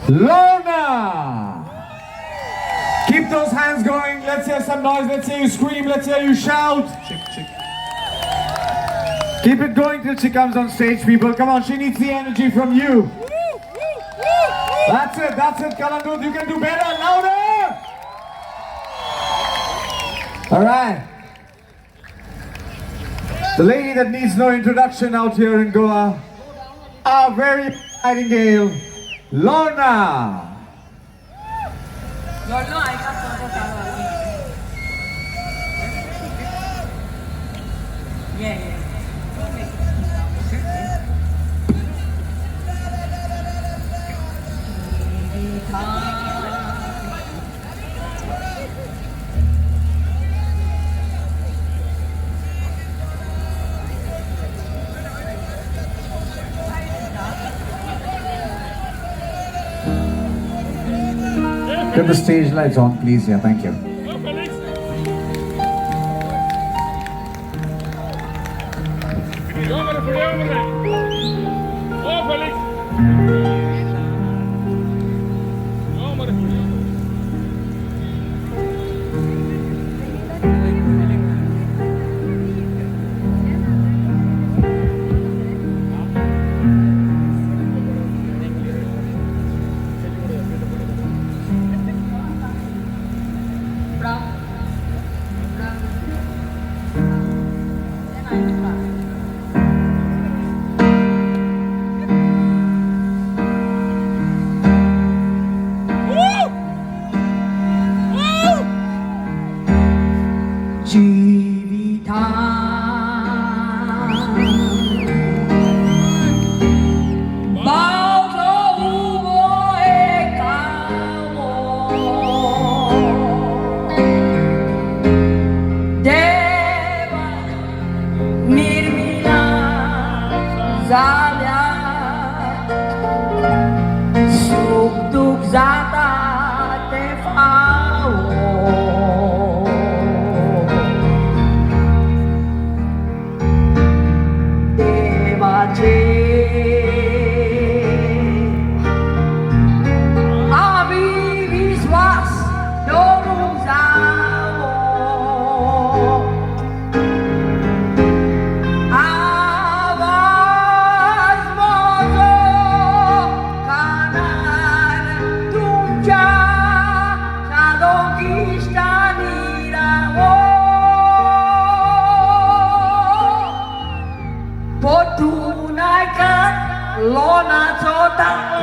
Lorna! Keep those hands going. Let's hear some noise. Let's hear you scream. Let's hear you shout. Keep it going till she comes on stage, people. Come on, she needs the energy from you. That's it, Kalangute. You can do better, louder! Alright. The lady that needs no introduction out here in Goa, our very Nightingale, Lorna. Get the stage lights on, please. Yeah, thank you. Lorna Cordeiro.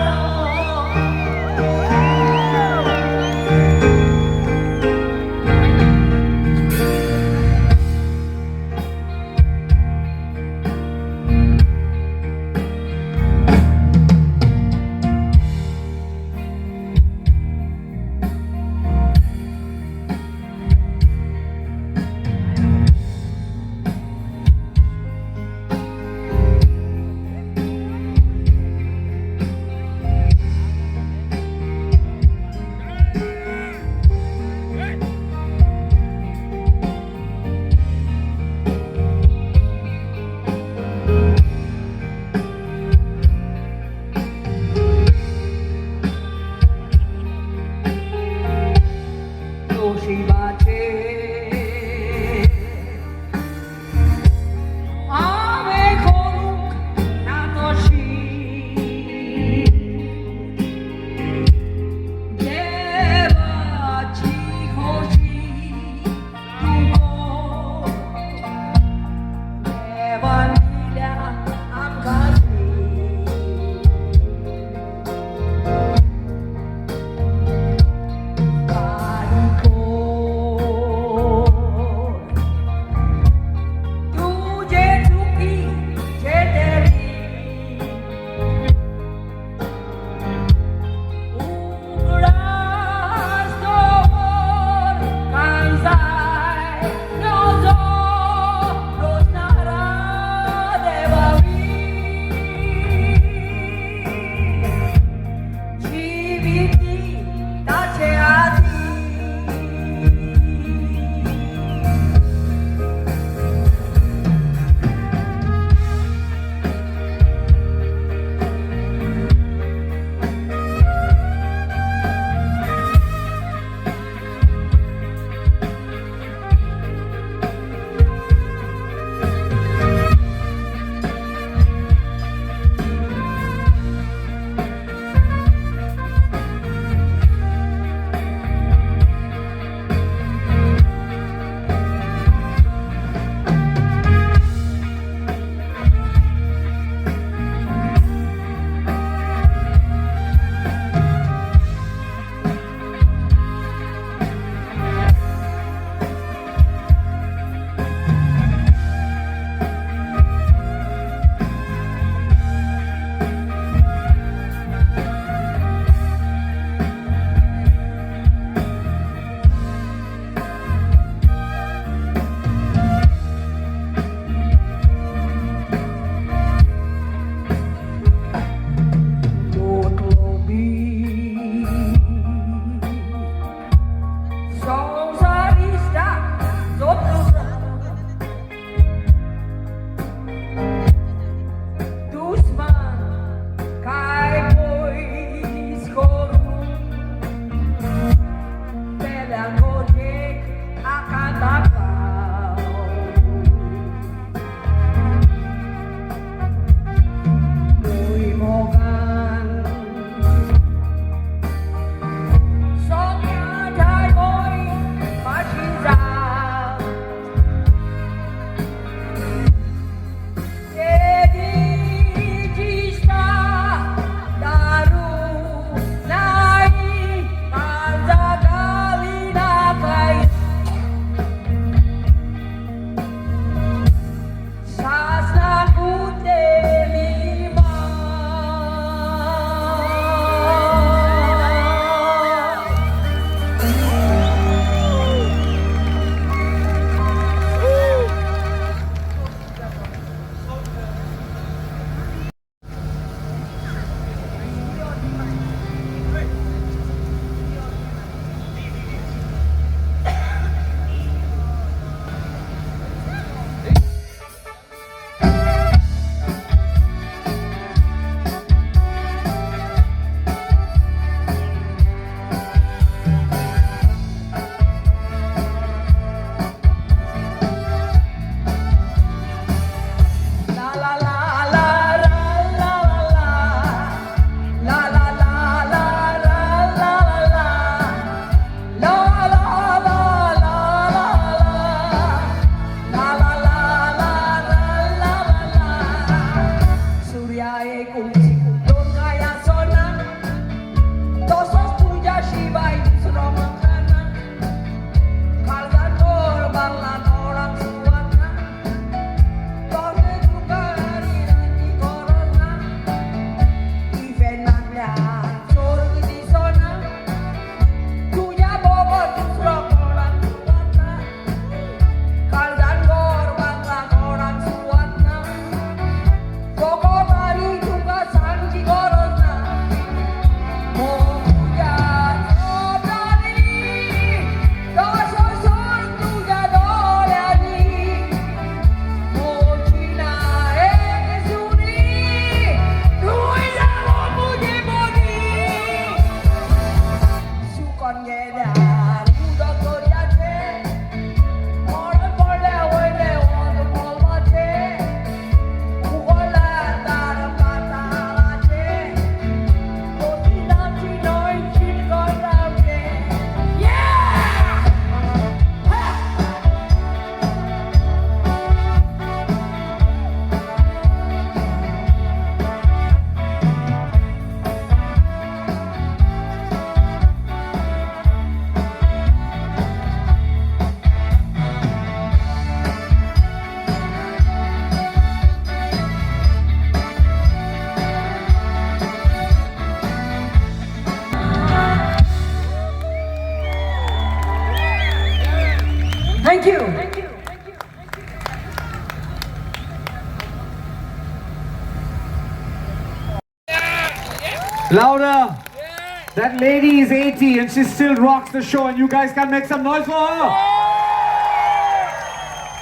That lady is 80 and she still rocks the show, and you guys can make some noise for her.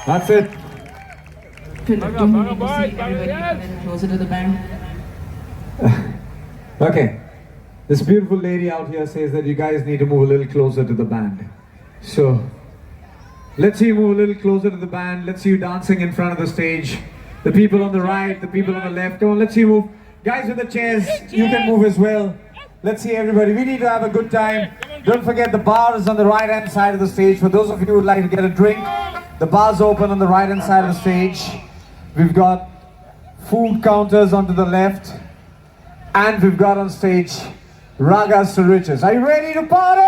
That's it. Closer to the band. Okay. This beautiful lady out here says that you guys need to move a little closer to the band. So, let's see you move a little closer to the band. Let's see you dancing in front of the stage. The people on the right, the people on the left. Come on, let's see you move. Guys with the chairs, you can move as well. Let's see everybody. We need to have a good time. Don't forget the bar is on the right hand side of the stage. For those of you who would like to get a drink, the bar's open on the right hand side of the stage. We've got food counters onto the left. And we've got on stage Ragas to Riches. Are you ready to party?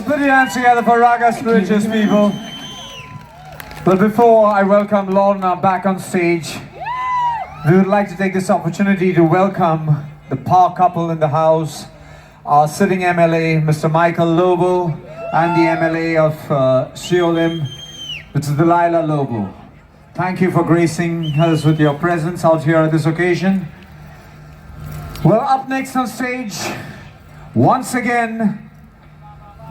Put your hands together for Ragas to Riches, people. But before I welcome Lorna back on stage, we would like to take this opportunity to welcome the power couple in the house, our sitting MLA, Mr. Michael Lobo, and the MLA of Shiolim, Mr. Delilah Lobo. Thank you for gracing us with your presence out here at this occasion. Well, up next on stage, once again,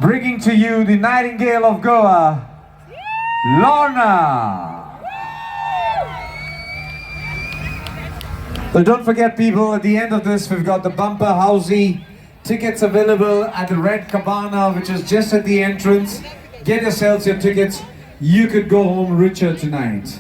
bringing to you the Nightingale of Goa, Lorna. So don't forget, people, at the end of this, we've got the bumper housey tickets available at the Red Cabana, which is just at the entrance. Get yourselves your tickets. You could go home richer tonight.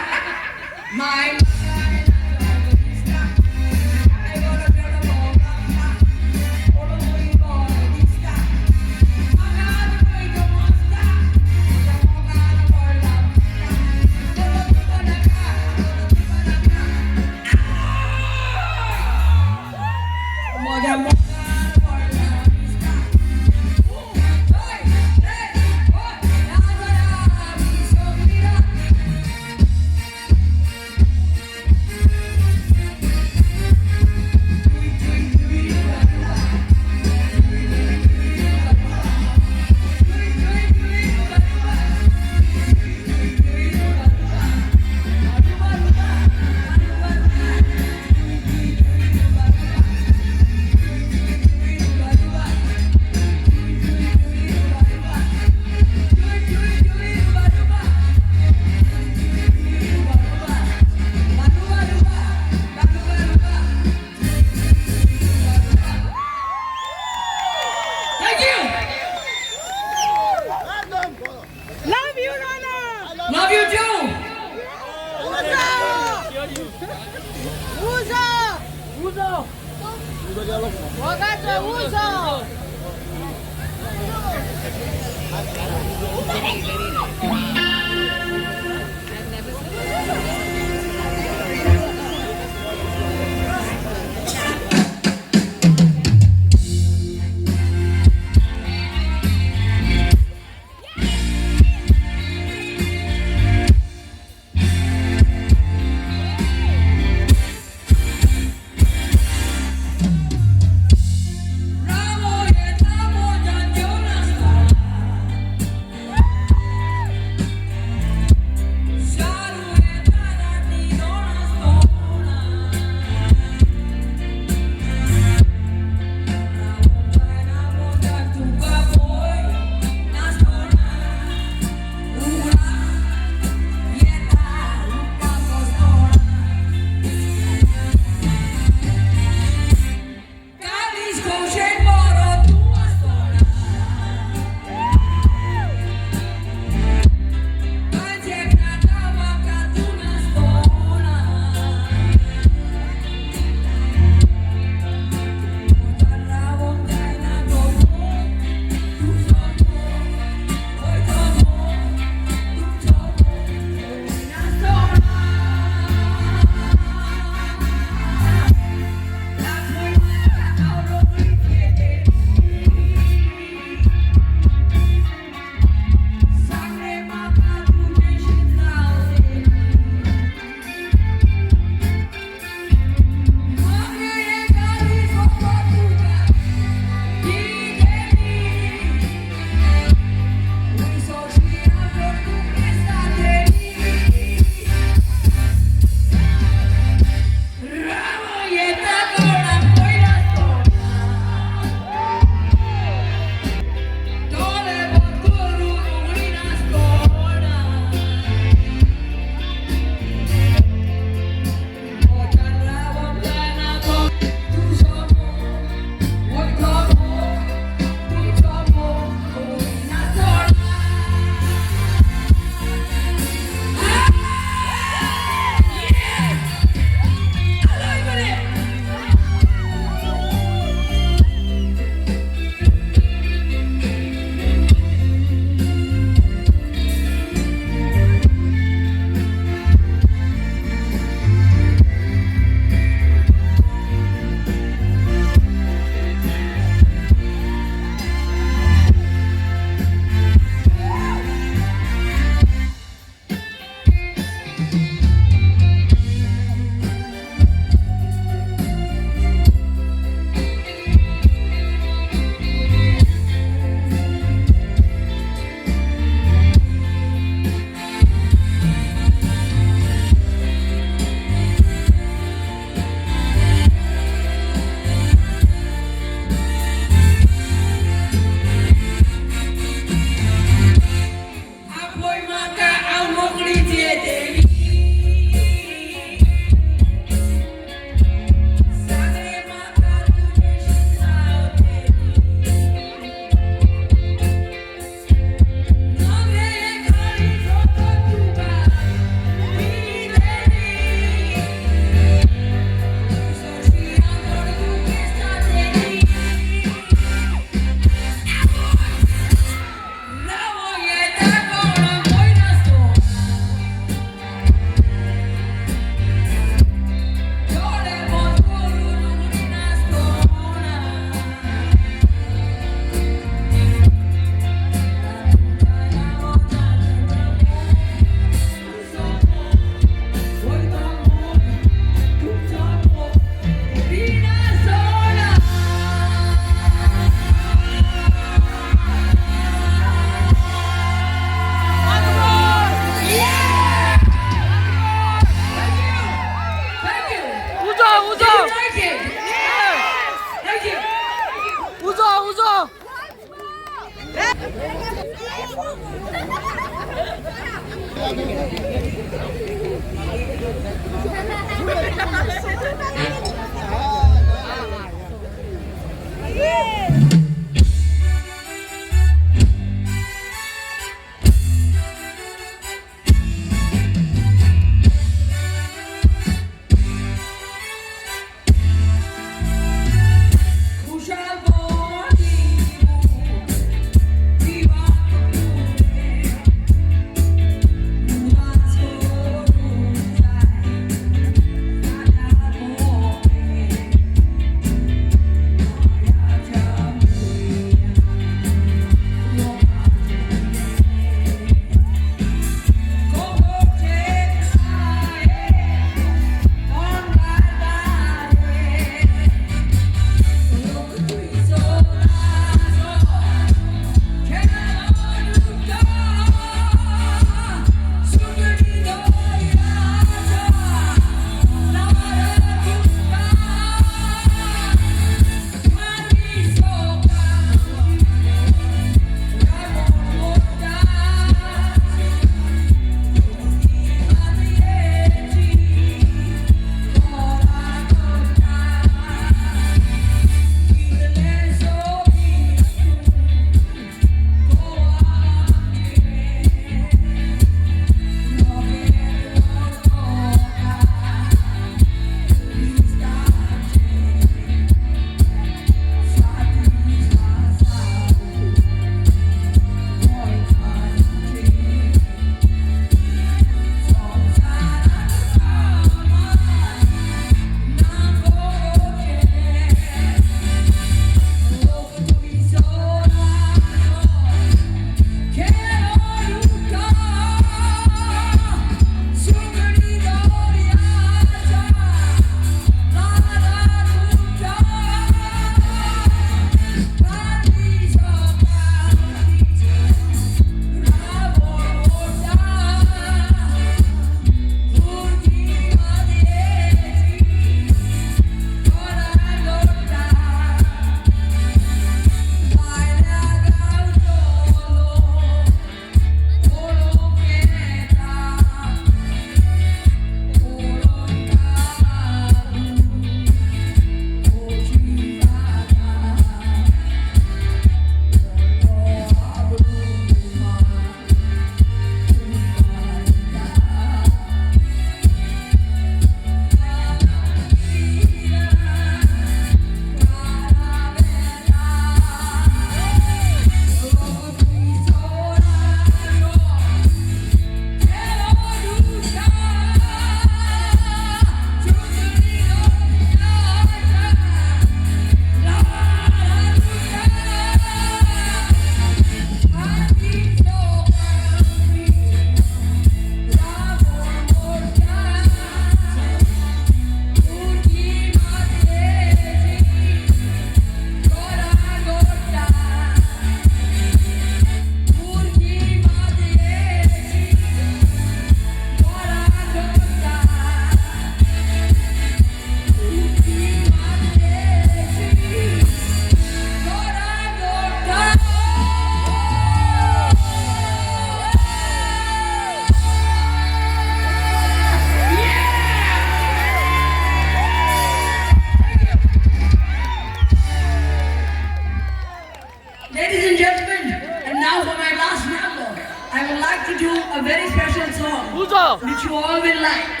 which you all will like.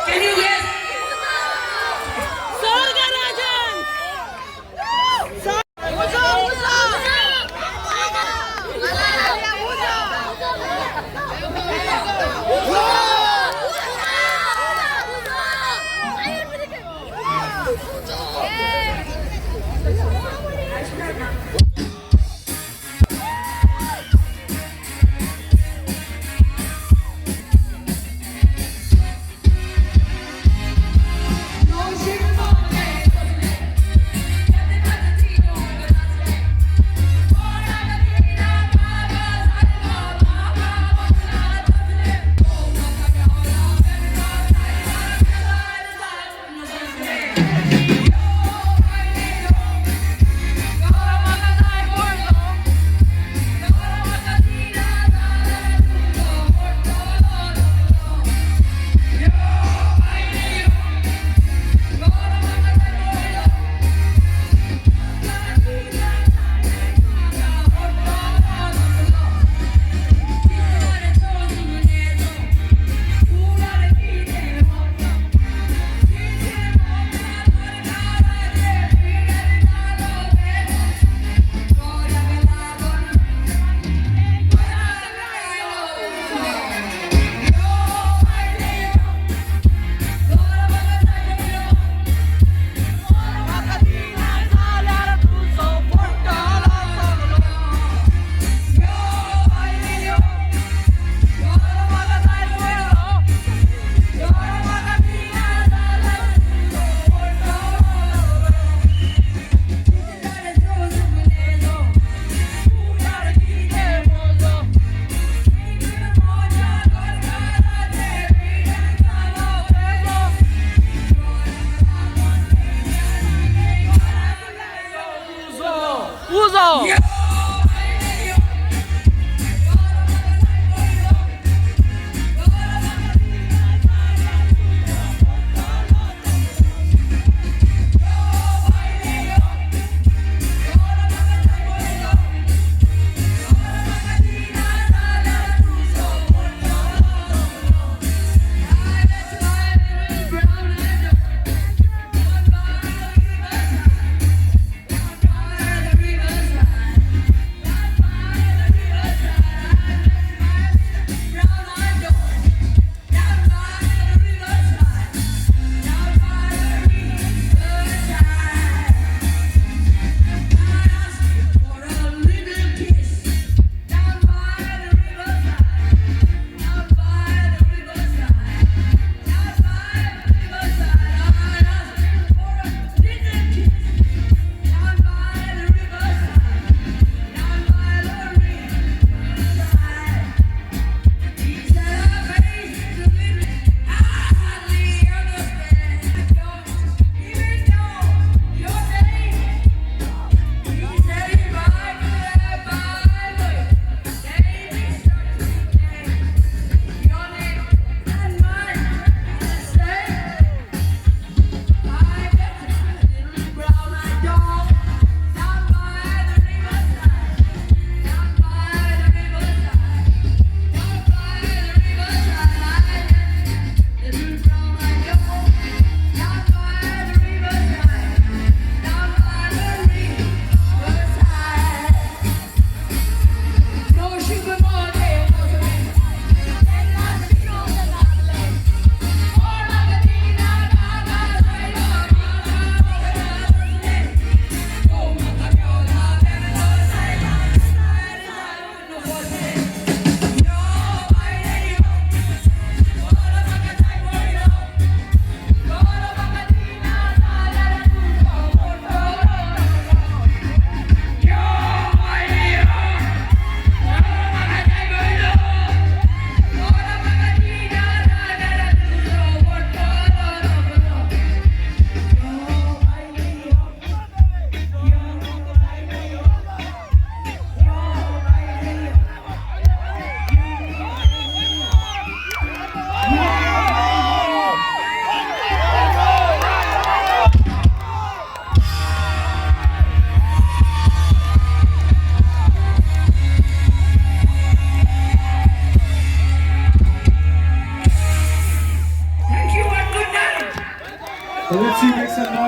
Can you guess?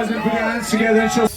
applause and put your hands together and show.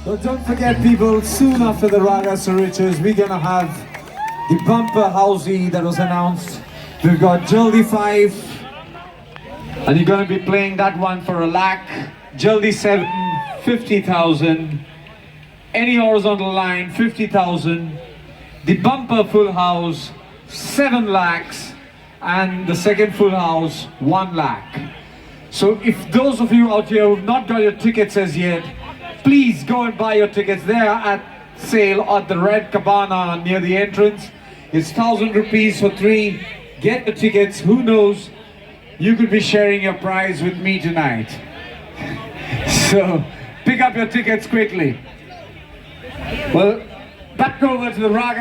But don't forget, people, soon after the Ragas to Riches, we're gonna have the bumper housey that was announced. We've got Jaldi 5, and you're gonna be playing that one for a lakh. Jaldi 7, 50,000. Any horizontal line, 50,000. The bumper full house, 7 lakhs. And the second full house, 1 lakh. So if those of you out here who've not got your tickets as yet, please go and buy your tickets. They are at sale at the Red Cabana near the entrance. It's 1,000 rupees for 3. Get the tickets. Who knows, you could be sharing your prize with me tonight. So pick up your tickets quickly. Well, back over to the Ragas.